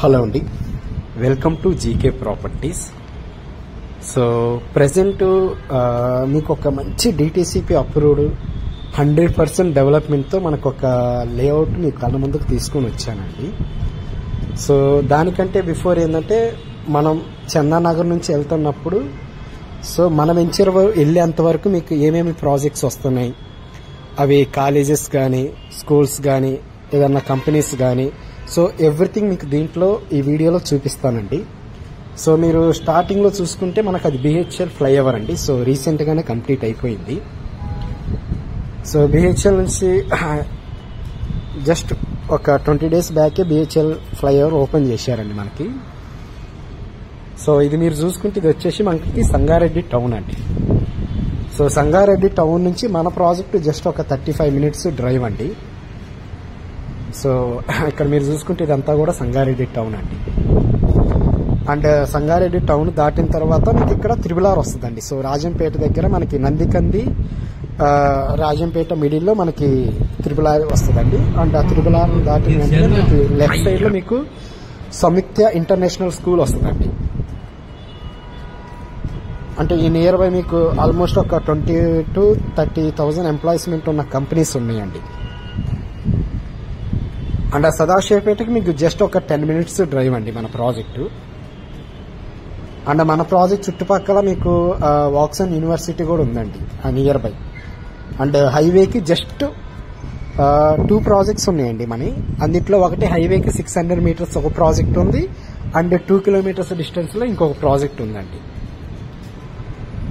Hello అండి, welcome to GK properties. So present మీకు ఒక మంచి డిటిసిపి అప్రూవ్డ్ 100% డెవలప్మెంట్తో మనకు ఒక లేఅవుట్ మీ కళ్ళ ముందుకు తీసుకొని వచ్చానండి. సో దానికంటే బిఫోర్ ఏంటంటే మనం చందానగర్ నుంచి వెళ్తున్నప్పుడు సో మన వెంచర్ వెళ్ళేంత వరకు మీకు ఏమేమి ప్రాజెక్ట్స్ వస్తున్నాయి, అవి కాలేజెస్ కానీ స్కూల్స్ కానీ ఏదన్నా కంపెనీస్ కానీ, సో ఎవ్రీథింగ్ మీకు దీంట్లో ఈ వీడియోలో చూపిస్తానండి. సో మీరు స్టార్టింగ్లో చూసుకుంటే మనకు అది బిహెచ్ఎల్ ఫ్లైఓవర్ అండి. సో రీసెంట్గానే కంప్లీట్ అయిపోయింది. సో బిహెచ్ఎల్ నుంచి జస్ట్ ఒక 20 days బ్యాకే బిహెచ్ఎల్ ఫ్లైఓవర్ ఓపెన్ చేశారండి మనకి. సో ఇది మీరు చూసుకుంటే ఇది వచ్చేసి మనకి సంగారెడ్డి టౌన్ అండి. సో సంగారెడ్డి టౌన్ నుంచి మన ప్రాజెక్టు జస్ట్ ఒక 35 minutes డ్రైవ్ అండి. సో ఇక్కడ మీరు చూసుకుంటే ఇదంతా కూడా సంగారెడ్డి టౌన్ అండి. అండ్ సంగారెడ్డి టౌన్ దాటిన తర్వాత మీకు ఇక్కడ త్రిబులార్ వస్తుందండి. సో రాజంపేట దగ్గర మనకి నందికంది రాజంపేట మిడిల్లో మనకి త్రిబులార్ వస్తుందండి. అండ్ ఆ త్రిబులార్ దాటిన వెంటనే మనకి లెఫ్ట్ సైడ్ లో మీకు సంయుక్త ఇంటర్నేషనల్ స్కూల్ వస్తుందండి. అంటే ఈ నియర్ బై మీకు ఆల్మోస్ట్ ఒక 20 to 30,000 ఎంప్లాయ్మెంట్ ఉన్న కంపెనీస్ ఉన్నాయండి. అండ్ ఆ సదాశివపేటకి మీకు జస్ట్ ఒక 10 minutes డ్రైవ్ అండి మన ప్రాజెక్టు. అండ్ మన ప్రాజెక్ట్ చుట్టుపక్కల మీకు వాక్సన్ యూనివర్సిటీ కూడా ఉందండి ఆ నియర్ బై. అండ్ హైవేకి జస్ట్ 2 ప్రాజెక్ట్స్ ఉన్నాయండి మన. అందుట్లో ఒకటి హైవేకి 600 meters ఒక ప్రాజెక్ట్ ఉంది, అండ్ 2 kilometers డిస్టెన్స్ లో ఇంకొక ప్రాజెక్ట్ ఉందండి.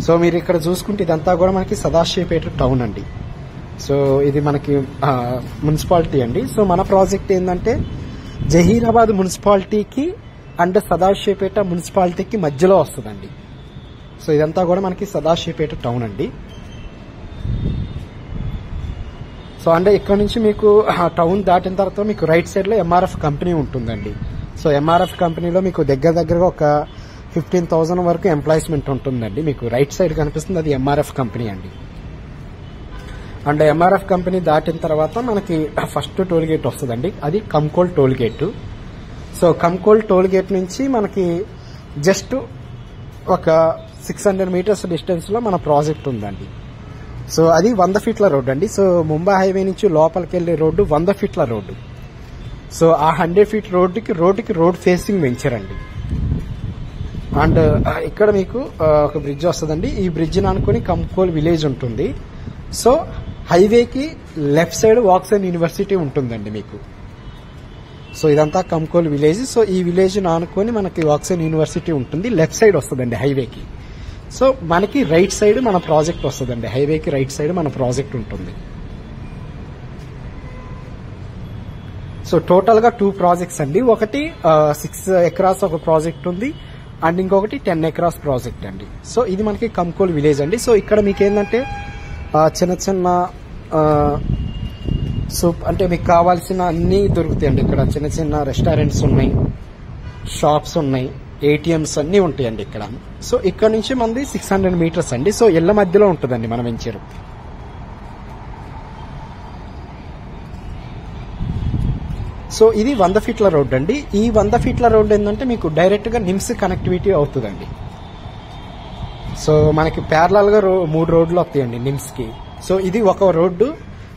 సో మీరు ఇక్కడ చూసుకుంటే ఇదంతా కూడా మనకి సదాశివపేట టౌన్ అండి. సో ఇది మనకి మున్సిపాలిటీ అండి. సో మన ప్రాజెక్ట్ ఏంటంటే జహీరాబాద్ మున్సిపాలిటీకి అండ్ సదాశివపేట మున్సిపాలిటీకి మధ్యలో వస్తుందండి. సో ఇదంతా కూడా మనకి సదాశివపేట టౌన్ అండి. సో అంటే ఇక్కడ నుంచి మీకు టౌన్ దాటిన తర్వాత మీకు రైట్ సైడ్ లో ఎంఆర్ఎఫ్ కంపెనీ ఉంటుందండి. సో ఎంఆర్ఎఫ్ కంపెనీలో మీకు దగ్గరగా ఒక 15,000 వరకు ఎంప్లాయ్మెంట్ ఉంటుందండి. మీకు రైట్ సైడ్ కనిపిస్తుంది, అది ఎంఆర్ఎఫ్ కంపెనీ అండి. అండ్ ఎంఆర్ఎఫ్ కంపెనీ దాటిన తర్వాత మనకి ఫస్ట్ టోల్ గేట్ వస్తుందండి, అది Kankol toll gate. So Kankol toll gate నుంచి మనకి జస్ట్ ఒక 600 meters డిస్టెన్స్ లో మన ప్రాజెక్ట్ ఉందండి. సో అది 100 feet రోడ్డు అండి. సో ముంబై హైవే నుంచి లోపలికి వెళ్లే రోడ్డు 100 feet రోడ్డు. సో ఆ 100 feet రోడ్డుకి రోడ్ ఫేసింగ్ వెంచర్ అండి. అండ్ ఇక్కడ మీకు ఒక బ్రిడ్జ్ వస్తుందండి. ఈ బ్రిడ్జ్ అనుకుని కంకోల్ విలేజ్ ఉంటుంది. సో హైవేకి లెఫ్ట్ సైడ్ వాక్సన్ యూనివర్సిటీ ఉంటుందండి మీకు. సో ఇదంతా కంకోల్ విలేజ్. సో ఈ విలేజ్ ఆనుకొని మనకి వాక్సన్ యూనివర్సిటీ ఉంటుంది, లెఫ్ట్ సైడ్ వస్తుందండి హైవేకి. సో మనకి రైట్ సైడ్ మన ప్రాజెక్ట్ వస్తుందండి, హైవేకి రైట్ సైడ్ మన ప్రాజెక్ట్ ఉంటుంది. సో టోటల్ గా 2 ప్రాజెక్ట్స్ అండి. ఒకటి 6 acres ఒక ప్రాజెక్ట్ ఉంది, అండ్ ఇంకొకటి 10 acres ప్రాజెక్ట్ అండి. సో ఇది మనకి కంకోల్ విలేజ్ అండి. సో ఇక్కడ మీకు ఏంటంటే చిన్న సూప్ అంటే మీకు కావాల్సిన అన్ని దొరుకుతాయండి. ఇక్కడ చిన్న రెస్టారెంట్స్ ఉన్నాయి, షాప్స్ ఉన్నాయి, ఏటీఎంస్ అన్ని ఉంటాయండి ఇక్కడ. సో ఇక్కడ నుంచి మనది 600 meters అండి. సో ఇళ్ల మధ్యలో ఉంటుందండి మన వెంచర్. సో ఇది 100 feet రోడ్ అండి. ఈ 100 feet రోడ్ ఏంటంటే మీకు డైరెక్ట్ గా నిమ్స్ కనెక్టివిటీ అవుతుందండి. సో మనకి ప్యారలల్ గా 3 రోడ్లు వస్తాయండి నిమ్స్ కి. సో ఇది ఒక రోడ్డు,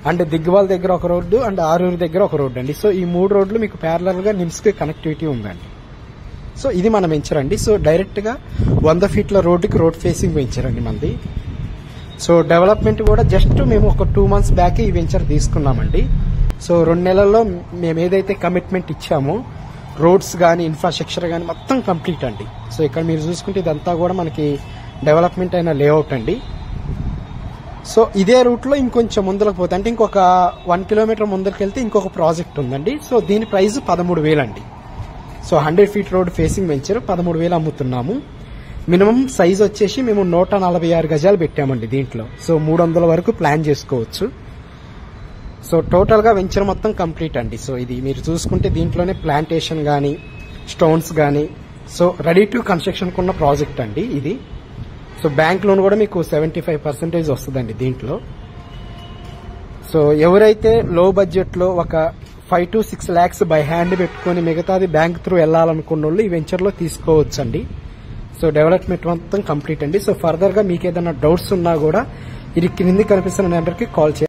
అండ్ దిగ్వాల్ దగ్గర ఒక రోడ్డు, అండ్ ఆరూరు దగ్గర ఒక రోడ్డు అండి. సో ఈ 3 రోడ్లు మీకు ప్యారలల్ గా నిమ్స్ కి కనెక్టివిటీ ఉందండి. సో ఇది మన వెంచర్ అండి. సో డైరెక్ట్ గా 100 feet రోడ్డుకి రోడ్ ఫేసింగ్ వెంచర్ అండి మనది. సో డెవలప్మెంట్ కూడా జస్ట్ మేము ఒక 2 months బ్యాక్ ఈ వెంచర్ తీసుకున్నామండి. సో 2 నెలల్లో మేము ఏదైతే కమిట్మెంట్ ఇచ్చామో రోడ్స్ కానీ ఇన్ఫ్రాస్ట్రక్చర్ కానీ మొత్తం కంప్లీట్ అండి. సో ఇక్కడ మీరు చూసుకుంటే ఇదంతా కూడా మనకి డెవలప్మెంట్ అయిన లేఅవుట్ అండి. సో ఇదే రూట్ లో ఇంకొంచెం ముందరకు పోతే అంటే ఇంకొక 1 kilometer ముందరికి వెళ్తే ఇంకొక ప్రాజెక్ట్ ఉందండి. సో దీని ప్రైస్ 13,000 అండి. So 100 feet road facing venture 13,000 అమ్ముతున్నాము. మినిమం సైజ్ వచ్చేసి మేము 146 గజాలు పెట్టామండి దీంట్లో. సో 300 వరకు ప్లాన్ చేసుకోవచ్చు. సో టోటల్ గా వెంచర్ మొత్తం కంప్లీట్ అండి. సో ఇది మీరు చూసుకుంటే దీంట్లోనే ప్లాంటేషన్ గానీ స్టోన్స్ గానీ సో రెడీ టు కన్స్ట్రక్షన్ కున్న ప్రాజెక్ట్ అండి ఇది. సో బ్యాంక్ లోన్ కూడా మీకు 75% వస్తుందండి దీంట్లో. సో ఎవరైతే లో బడ్జెట్ లో ఒక 5 to 6 lakhs బై హ్యాండ్ పెట్టుకుని మిగతాది బ్యాంక్ త్రూ వెళ్ళాలనుకున్న వాళ్ళు ఈ వెంచర్ లో తీసుకోవచ్చండి. సో డెవలప్మెంట్ మొత్తం కంప్లీట్ అండి. సో ఫర్దర్ గా మీకు ఏదైనా డౌట్స్ ఉన్నా కూడా ఇది క్రింది కనిపిస్తున్న నెంబర్ కి కాల్ చేయండి.